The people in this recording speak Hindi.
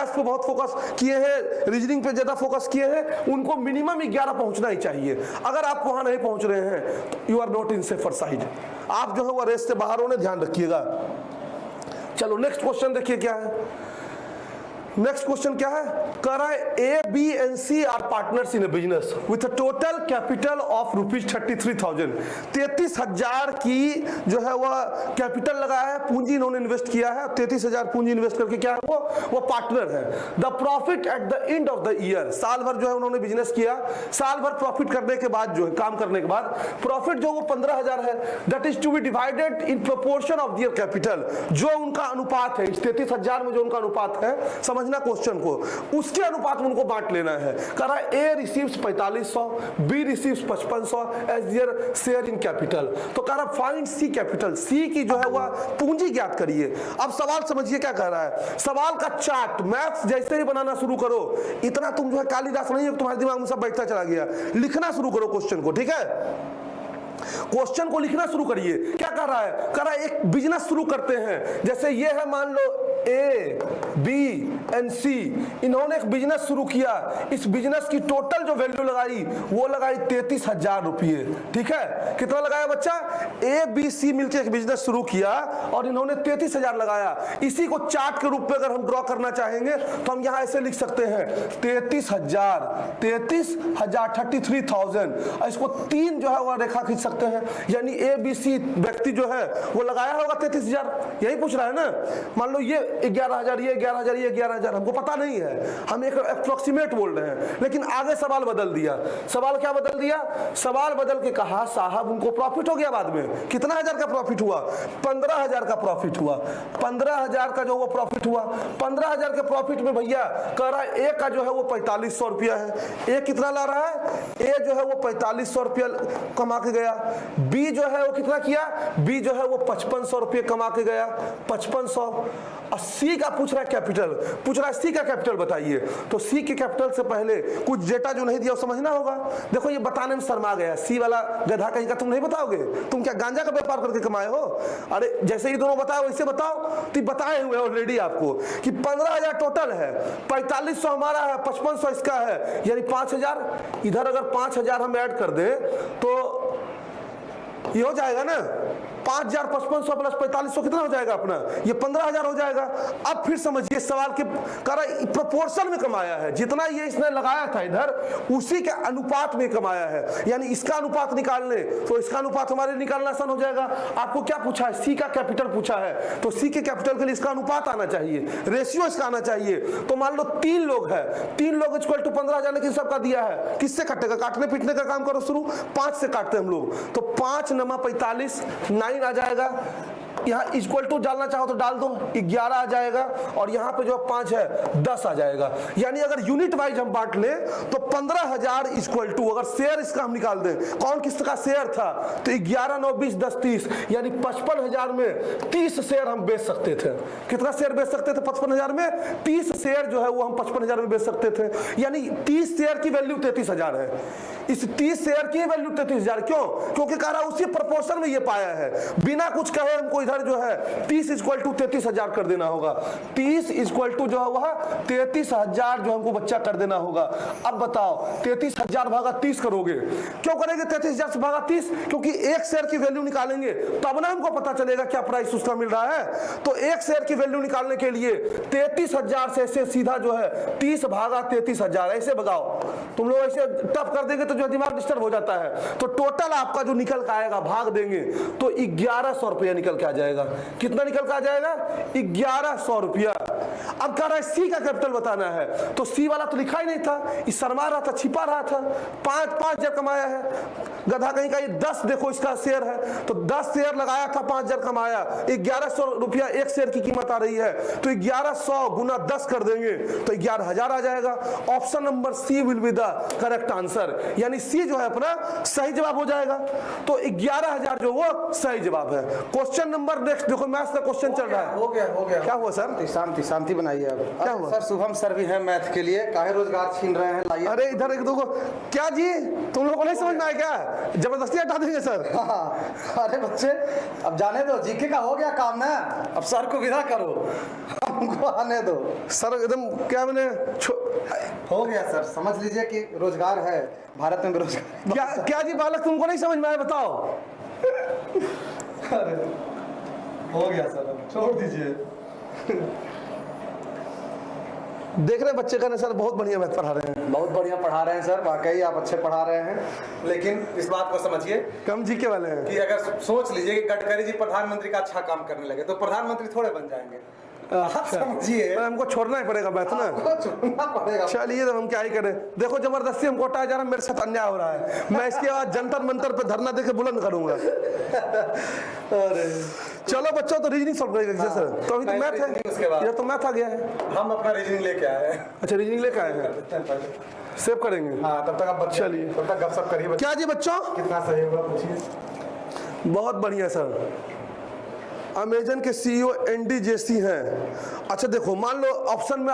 मैथ्स पे बहुत फोकस किए हैं, रीजनिंग पे ज्यादा फोकस किए हैं, उनको मिनिमम 11 पहुंचना ही चाहिए। अगर आप वहां नहीं पहुंच रहे हैं तो you are not in safer side, आप जो है वो रेस से बाहर होने, ध्यान रखिएगा। चलो नेक्स्ट क्वेश्चन देखिए क्या है। नेक्स्ट क्वेश्चन क्या है, कह रहा है A B and C are partners in a business with a total capital of ₹33,000। 33,000 की जो है वह कैपिटल लगाया है, पूंजी इन्होंने इन्वेस्ट किया है। 33,000 पूंजी इन्वेस्ट करके क्या है वो पार्टनर है। The profit at the end of the year, साल भर जो है उन्होंने बिजनेस किया, साल भर प्रॉफिट करने के बाद जो है, काम करने के बाद प्रॉफिट जो वो 15,000 है, that is to be divided in proportion of their capital. जो उनका अनुपात है, इस 33,000 में जो उनका अनुपात है, समझना क्वेश्चन को, उसके अनुपात में उनको बांट लेना है। कह रहा है A receives 4500, B receives 5500 as their share in capital. तो कह रहा है फाइंड सी कैपिटल, सी की जो है वह पूंजी ज्ञात करिए। अब सवाल समझिए क्या कह रहा है, सवाल का चार्ट मैथ्स जैसे ही बनाना शुरू करो, इतना तुम जो है कालिदास नहीं हो, तुम्हारे दिमाग में सब बैठता चला गया, लिखना शुरू करो क्वेश्चन को, ठीक है। क्वेश्चन को लिखना शुरू करिए। क्या कर रहा है, कह रहा है एक बिजनेस शुरू करते हैं, जैसे ये है मान लो ए बी एंड सी, इन्होंने एक बिजनेस शुरू किया, इस बिजनेस की टोटल जो वैल्यू लगाई वो लगाई 33,000 रुपये, ठीक है। कितना लगाया बच्चा, ए बी सी मिलकर एक बिजनेस शुरू किया और इन्होंने 33,000 लगाया। इसी को चार्ट के रूप में अगर हम ड्रॉ करना चाहेंगे तो हम यहां ऐसे लिख सकते हैं 33,000 33,000, इसको 3 जो है वह रेखा खींच सकते हैं, यानी ए बी सी व्यक्ति जो है वो लगाया होगा 33,000, यही पूछ रहा है ना। मान लो ये 11,000, ये 11,000, ये 11,000, हमको पता नहीं है, हम एक अप्रोक्सीमेट बोल रहे हैं, लेकिन आगे सवाल बदल दिया। सवाल क्या बदल दिया, सवाल बदल के कहा साहब उनको प्रॉफिट हो गया बाद में, कितना हजार का प्रॉफिट हुआ, 15,000 का प्रॉफिट हुआ। 15,000 का जो वो प्रॉफिट हुआ, 15,000 के प्रॉफिट में भैया कह रहा है ए का जो है वो 4500 रुपया है। ए कितना ला रहा है, ए जो है वो 4500 रुपया कमा के गया। बी जो है वो कितना किया, बी जो है वो 5500 रुपये कमा के गया, 5500। और सी का पूछ रहा है कैपिटल, पूछ रहा है सी का कैपिटल बताइए। तो सी के कैपिटल से पहले कुछ डेटा जो नहीं दिया वो समझना होगा। देखो ये बताने में शर्मा गया, सी वाला गधा कहीं का तुम नहीं बताओगे, तुम क्या गांजा का व्यापार करके कमाए हो। अरे जैसे ही दोनों बताओ वैसे बताओ, तो बताए हुए ऑलरेडी आपको कि 15,000 टोटल है, 4500 हमारा है, 5500 इसका है, यानी 5,000। इधर अगर 5,000 हम ऐड कर दें तो ये हो जाएगा ना, 5,000 5500 प्लस 4500 कितना हो जाएगा अपना, ये 15,000 हो जाएगा। अब फिर समझिए सवाल के प्रोपोर्शन में कमाया है, जितना ये इसने लगाया था इधर उसी के अनुपात में कमाया है, यानी इसका अनुपात निकालने तो इसका अनुपात हमारे निकालना आसान हो जाएगा। आपको क्या पूछा है, सी का कैपिटल पूछा है, तो सी के कैपिटल के लिए इसका अनुपात आना चाहिए, रेशियो इसका आना चाहिए। तो मान लो 3 लोग है, 3 लोग इक्वल टू 15,000, लेकिन सबका दिया है, किससे कटेगा, काटने पीटने का काम करो शुरू, 5 से काटते हम लोग, तो 5 × 45 9 आ जाएगा। यहाँ इक्वल टू डालना चाहो तो डाल दो, 11 आ जाएगा, और यहाँ पे जो 5 है 10 आ जाएगा। यानी अगर यूनिट वाइज हम बांट लें तो 15,000 इक्वल टू, अगर शेयर इसका हम निकाल दें, कौन किसका शेयर था, तो 11 9 20 10 30, यानी 55,000 में 30 शेयर हम बेच सकते थे। कितना शेयर बेच सकते थे 55,000 में, 30 शेयर जो है वो हम 55,000 में बेच सकते थे, यानी 30 शेयर की वैल्यू 33,000 है। इस 30 शेयर की वैल्यू 33,000, क्यों, क्योंकि कह रहा उसी प्रोपोर्शन में ये पाया है, बिना कुछ कहे हमको इधर जो है 30 इक्वल टू 33,000 कर देना होगा। 30 इक्वल टू जो है वह 33,000 जो हमको बच्चा कर देना होगा। अब बताओ 33,000 भागा 30 करोगे, क्यों करेंगे 33,000 से भागा 30, क्योंकि एक शेयर की वैल्यू निकालेंगे तब ना हमको पता चलेगा क्या प्राइस उसका मिल रहा है। तो एक शेयर की वैल्यू निकालने के लिए 33,000 से ऐसे सीधा जो है 30 भागा 33,000 ऐसे भगाओ। तुम लोग ऐसे टफ कर देंगे तो जो दिमाग डिस्टर्ब हो जाता है। तो टोटल आपका जो निकल के आएगा भाग देंगे तो 1100 रुपया निकल के आ जाएगा। कितना निकल के आ जाएगा, 1100 रुपया। अब कह रहा है सी का कैपिटल बताना है, तो सी वाला तो लिखा ही नहीं था, इस शर्मा रहा था, छिपा रहा था। 5,000 कमाया है गधा कहीं का, ये 10 देखो इसका शेयर है, तो 10 शेयर लगाया था, 5,000 कमाया, 1100 रुपया एक शेयर की कीमत आ रही है, तो 1100 गुना 10 कर देंगे तो 11,000 आ जाएगा। Option number C will be the correct answer, यानी सी जो है अपना सही जवाब हो जाएगा। तो 11,000 जो वो सही जवाब है। क्वेश्चन नंबर नेक्स्ट देखो, मैथ्स का क्वेश्चन चल रहा है। हो गया क्या हुआ सर, शांति शांति बनाइए। अब क्या हुआ सर, शुभम सर भी है मैथ के लिए, काहे रोजगार छीन रहे हैं, लाइए। अरे इधर एक दो क्या जी, तुम लोगों को नहीं समझ में आया क्या, जबरदस्ती हटा देंगे सर। अरे बच्चे अब जाने दो, जीके का हो गया काम ना, अब सर को विदा करो। हमको आने दो। सर एकदम क्या मैंने हो गया सर, समझ लीजिए कि रोजगार है भारत में, बेरोजगार। क्या क्या जी बालक, तुमको नहीं समझ में आया बताओ। अरे हो गया सर, छोड़ दीजिए। देख रहे बच्चे का ना सर, बहुत बढ़िया मैथ पढ़ा रहे हैं। बहुत बढ़िया पढ़ा रहे हैं सर, वाकई आप अच्छे पढ़ा रहे हैं। लेकिन इस बात को समझिए कम जी के वाले हैं कि अगर सोच लीजिए कि गडकरी जी प्रधानमंत्री का अच्छा काम करने लगे तो प्रधानमंत्री थोड़े बन जाएंगे। आप समझिए, पर हमको छोड़ना ही पड़ेगा मैथ ना। छोड़ना पड़ेगा। चलिए तो हम क्या ही करें। देखो जबरदस्ती हमको हटाया जा रहा है, मेरे साथ अन्याय हो रहा है। मैं इसके बाद जंतर मंतर पे धरना देके बुलंद करूंगा। अरे चलो बच्चों, तो रीजनिंग सॉल्व करेगा सर। तो अभी तो मैथ है, ये तो मैथ आ गया है। हम अपना रीजनिंग लेके आए हैं। अच्छा रीजनिंग लेके आए हैं, सेव करेंगे। हाँ, तब तक आप चलिए। तब तक गपशप करिए। क्या जी बच्चों, कितना सही होगा पूछिए। बहुत बढ़िया सर। अमेजन के CEO एंडी जेसी हैं। अच्छा देखो, मान लो ऑप्शन में